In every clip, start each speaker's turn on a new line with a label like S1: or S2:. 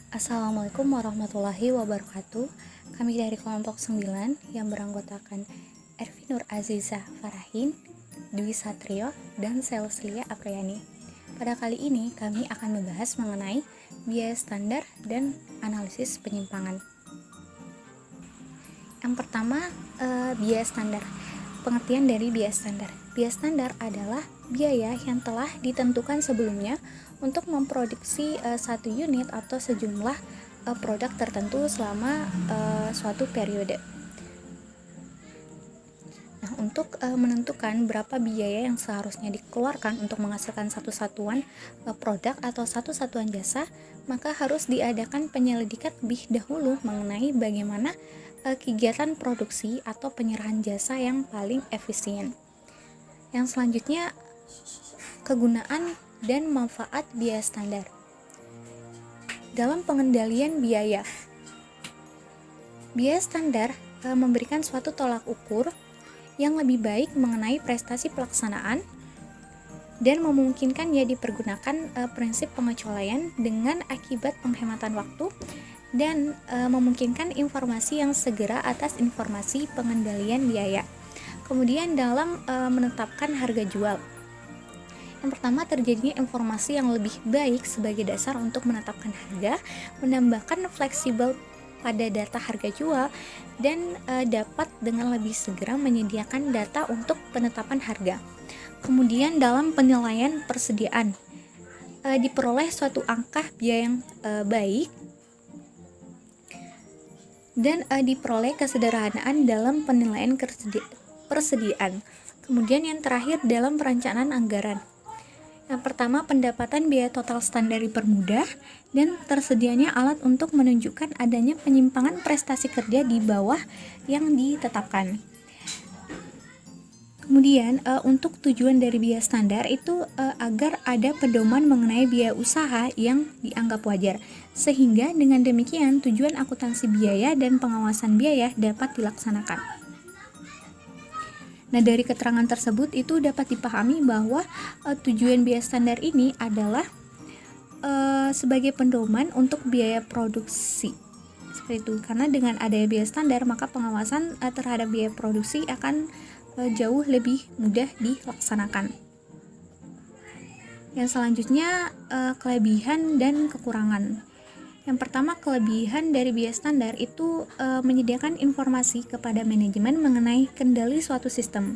S1: Assalamualaikum warahmatullahi wabarakatuh. Kami dari kelompok 9 yang beranggotakan Ervi Nur Aziza Farahin, Dwi Satrio, dan Seleslia Apriani. Pada kali ini kami akan membahas mengenai biaya standar dan analisis penyimpangan. Yang pertama, biaya standar. Pengertian dari biaya standar. Biaya standar adalah biaya yang telah ditentukan sebelumnya untuk memproduksi satu unit atau sejumlah produk tertentu selama suatu periode. Nah, untuk menentukan berapa biaya yang seharusnya dikeluarkan untuk menghasilkan satu satuan produk atau satu satuan jasa, maka harus diadakan penyelidikan lebih dahulu mengenai bagaimana kegiatan produksi atau penyerahan jasa yang paling efisien. Yang selanjutnya, kegunaan dan manfaat biaya standar. Dalam pengendalian biaya standar memberikan suatu tolak ukur yang lebih baik mengenai prestasi pelaksanaan dan memungkinkan dipergunakan prinsip pengecualian dengan akibat penghematan waktu dan memungkinkan informasi yang segera atas informasi pengendalian biaya. Kemudian dalam menetapkan harga jual. Yang pertama, terjadinya informasi yang lebih baik sebagai dasar untuk menetapkan harga, menambahkan fleksibel pada data harga jual, dan dapat dengan lebih segera menyediakan data untuk penetapan harga. Kemudian dalam penilaian persediaan, diperoleh suatu angka biaya yang baik dan diperoleh kesederhanaan dalam penilaian persediaan. Kemudian yang terakhir dalam perencanaan anggaran. Yang pertama, pendapatan biaya total standar dipermudah dan tersedianya alat untuk menunjukkan adanya penyimpangan prestasi kerja di bawah yang ditetapkan. Kemudian untuk tujuan dari biaya standar itu agar ada pedoman mengenai biaya usaha yang dianggap wajar, sehingga dengan demikian tujuan akuntansi biaya dan pengawasan biaya dapat dilaksanakan. Nah, dari keterangan tersebut itu dapat dipahami bahwa tujuan biaya standar ini adalah sebagai pedoman untuk biaya produksi. Seperti itu. Karena dengan adanya biaya standar, maka pengawasan terhadap biaya produksi akan jauh lebih mudah dilaksanakan. Yang selanjutnya, kelebihan dan kekurangan. Yang pertama, kelebihan dari biaya standar itu menyediakan informasi kepada manajemen mengenai kendali suatu sistem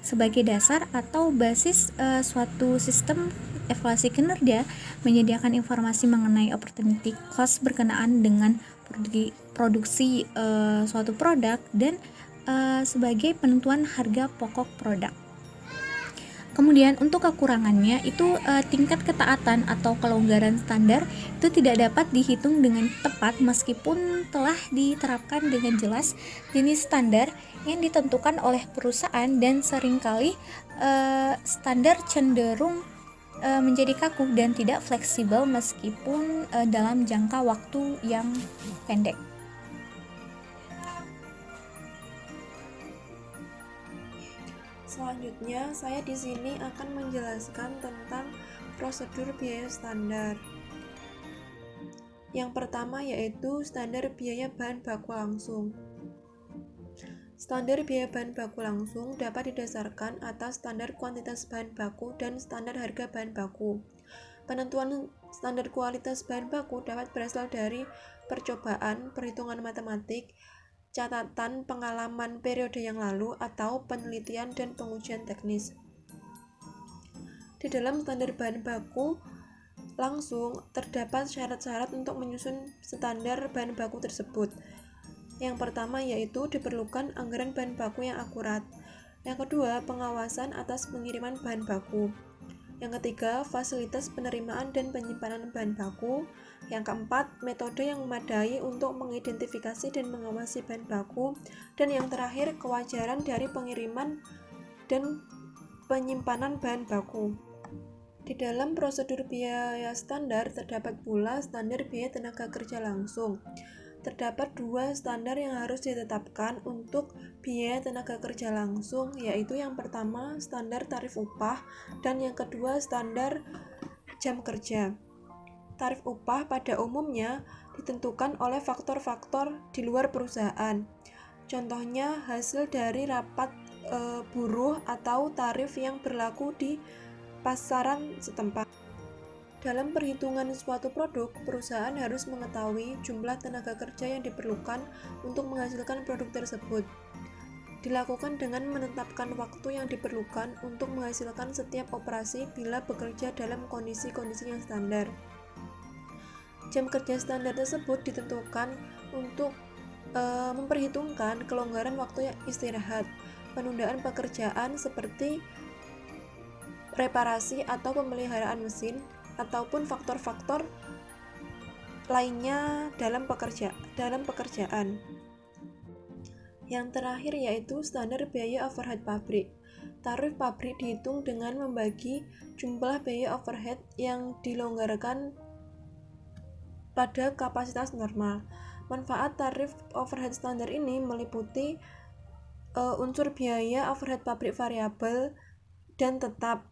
S1: sebagai dasar atau basis suatu sistem evaluasi kinerja, menyediakan informasi mengenai opportunity cost berkenaan dengan produksi suatu produk dan sebagai penentuan harga pokok produk. Kemudian untuk kekurangannya itu tingkat ketaatan atau kelonggaran standar itu tidak dapat dihitung dengan tepat meskipun telah diterapkan dengan jelas jenis standar yang ditentukan oleh perusahaan, dan seringkali standar cenderung menjadi kaku dan tidak fleksibel meskipun dalam jangka waktu yang pendek.
S2: Selanjutnya, saya di sini akan menjelaskan tentang prosedur biaya standar. Yang pertama yaitu standar biaya bahan baku langsung. Standar biaya bahan baku langsung dapat didasarkan atas standar kuantitas bahan baku dan standar harga bahan baku. Penentuan standar kualitas bahan baku dapat berasal dari percobaan, perhitungan matematik, catatan pengalaman periode yang lalu, atau penelitian dan pengujian teknis. Di dalam standar bahan baku langsung terdapat syarat-syarat untuk menyusun standar bahan baku tersebut. Yang pertama yaitu diperlukan anggaran bahan baku yang akurat. Yang kedua, pengawasan atas pengiriman bahan baku. Yang ketiga, fasilitas penerimaan dan penyimpanan bahan baku. Yang keempat, metode yang memadai untuk mengidentifikasi dan mengawasi bahan baku. Dan yang terakhir, kewajaran dari pengiriman dan penyimpanan bahan baku. Di dalam prosedur biaya standar terdapat pula standar biaya tenaga kerja langsung. Terdapat dua standar yang harus ditetapkan untuk biaya tenaga kerja langsung, yaitu yang pertama standar tarif upah dan yang kedua standar jam kerja. tarif upah pada umumnya ditentukan oleh faktor-faktor di luar perusahaan. Contohnya hasil dari rapat buruh atau tarif yang berlaku di pasaran setempat. Dalam perhitungan suatu produk, perusahaan harus mengetahui jumlah tenaga kerja yang diperlukan untuk menghasilkan produk tersebut. Dilakukan dengan menetapkan waktu yang diperlukan untuk menghasilkan setiap operasi bila bekerja dalam kondisi-kondisi yang standar. Jam kerja standar tersebut ditentukan untuk memperhitungkan kelonggaran waktu istirahat, penundaan pekerjaan seperti reparasi atau pemeliharaan mesin, ataupun faktor-faktor lainnya dalam pekerjaan. Yang terakhir yaitu standar biaya overhead pabrik. Tarif pabrik dihitung dengan membagi jumlah biaya overhead yang dilonggarkan pada kapasitas normal. Manfaat tarif overhead standar ini meliputi unsur biaya overhead pabrik variabel dan tetap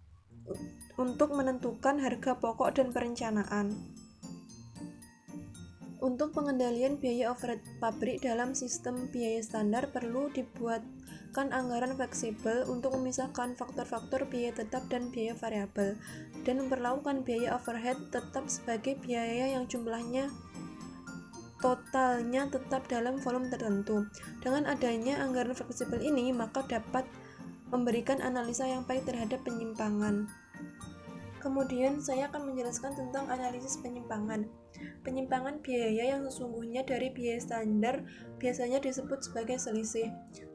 S2: untuk menentukan harga pokok dan perencanaan. Untuk pengendalian biaya overhead pabrik dalam sistem biaya standar perlu dibuatkan anggaran fleksibel untuk memisahkan faktor-faktor biaya tetap dan biaya variabel dan memperlakukan biaya overhead tetap sebagai biaya yang jumlahnya totalnya tetap dalam volume tertentu. Dengan adanya anggaran fleksibel ini, maka dapat memberikan analisa yang baik terhadap penyimpangan. Kemudian saya akan menjelaskan tentang analisis penyimpangan. Penyimpangan biaya yang sesungguhnya dari biaya standar biasanya disebut sebagai selisih.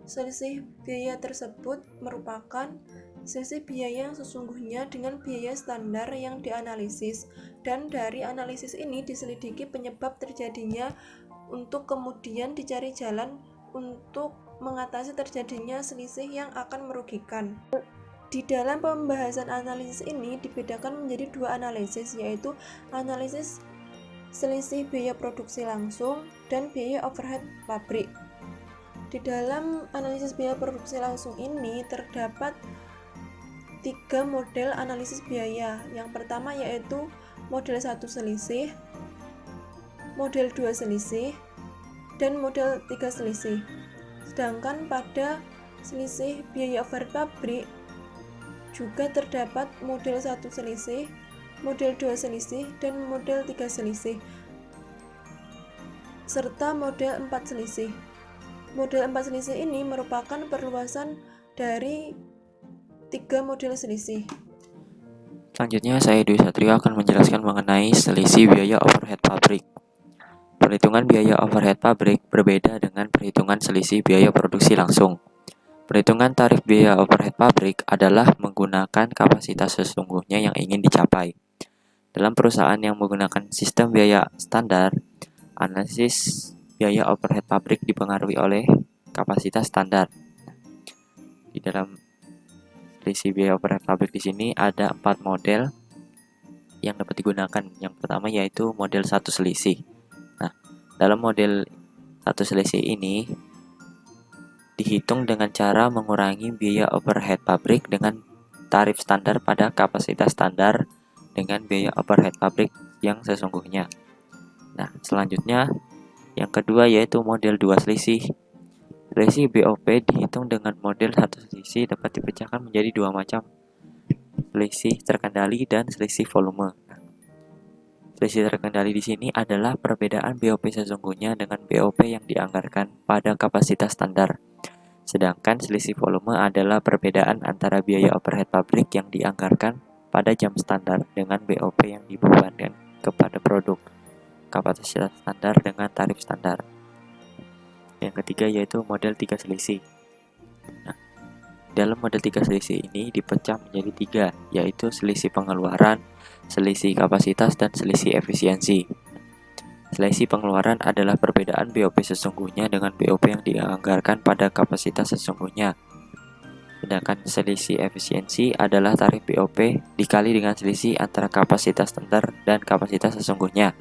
S2: Selisih biaya tersebut merupakan selisih biaya yang sesungguhnya dengan biaya standar yang dianalisis, dan dari analisis ini diselidiki penyebab terjadinya untuk kemudian dicari jalan untuk mengatasi terjadinya selisih yang akan merugikan. Di dalam pembahasan analisis ini dibedakan menjadi dua analisis, yaitu analisis selisih biaya produksi langsung dan biaya overhead pabrik. Di dalam analisis biaya produksi langsung ini terdapat 3 model analisis biaya. Yang pertama yaitu model 1 selisih, model 2 selisih, dan model 3 selisih. Sedangkan pada selisih biaya overhead pabrik juga terdapat model 1 selisih, model 2 selisih, dan model 3 selisih, serta model 4 selisih. Model 4 selisih ini merupakan perluasan dari 3 model selisih.
S3: Selanjutnya, saya Dwi Satrio akan menjelaskan mengenai selisih biaya overhead pabrik. Perhitungan biaya overhead pabrik berbeda dengan perhitungan selisih biaya produksi langsung. Perhitungan tarif biaya overhead pabrik adalah menggunakan kapasitas sesungguhnya yang ingin dicapai. Dalam perusahaan yang menggunakan sistem biaya standar, analisis biaya overhead pabrik dipengaruhi oleh kapasitas standar. Di dalam selisih biaya overhead pabrik di sini ada 4 model yang dapat digunakan. Yang pertama yaitu model 1 selisih. Nah, dalam model 1 selisih ini dihitung dengan cara mengurangi biaya overhead pabrik dengan tarif standar pada kapasitas standar dengan biaya overhead pabrik yang sesungguhnya. Nah, selanjutnya yang kedua yaitu model 2 selisih. Selisih BOP dihitung dengan model 1 selisih dapat dipecahkan menjadi 2 macam, selisih terkendali dan selisih volume. Selisih terkendali di sini adalah perbedaan BOP sesungguhnya dengan BOP yang dianggarkan pada kapasitas standar. Sedangkan selisih volume adalah perbedaan antara biaya overhead pabrik yang dianggarkan pada jam standar dengan BOP yang dibebankan kepada produk kapasitas standar dengan tarif standar. Yang ketiga yaitu model 3 selisih. Nah, dalam model 3 selisih ini dipecah menjadi 3, yaitu selisih pengeluaran, selisih kapasitas, dan selisih efisiensi. Selisih pengeluaran adalah perbedaan BOP sesungguhnya dengan BOP yang dianggarkan pada kapasitas sesungguhnya. Sedangkan selisih efisiensi adalah tarif BOP dikali dengan selisih antara kapasitas standar dan kapasitas sesungguhnya.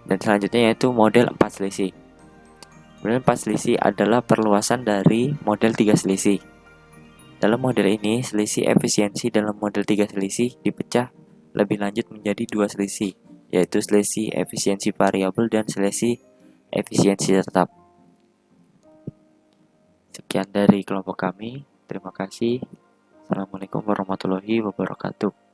S3: Dan selanjutnya yaitu model 4 selisih. Model 4 selisih adalah perluasan dari model 3 selisih. Dalam model ini, selisih efisiensi dalam model 3 selisih dipecah lebih lanjut menjadi dua selisih, yaitu selisih efisiensi variabel dan selisih efisiensi tetap. Sekian dari kelompok kami. Terima kasih. Assalamualaikum warahmatullahi wabarakatuh.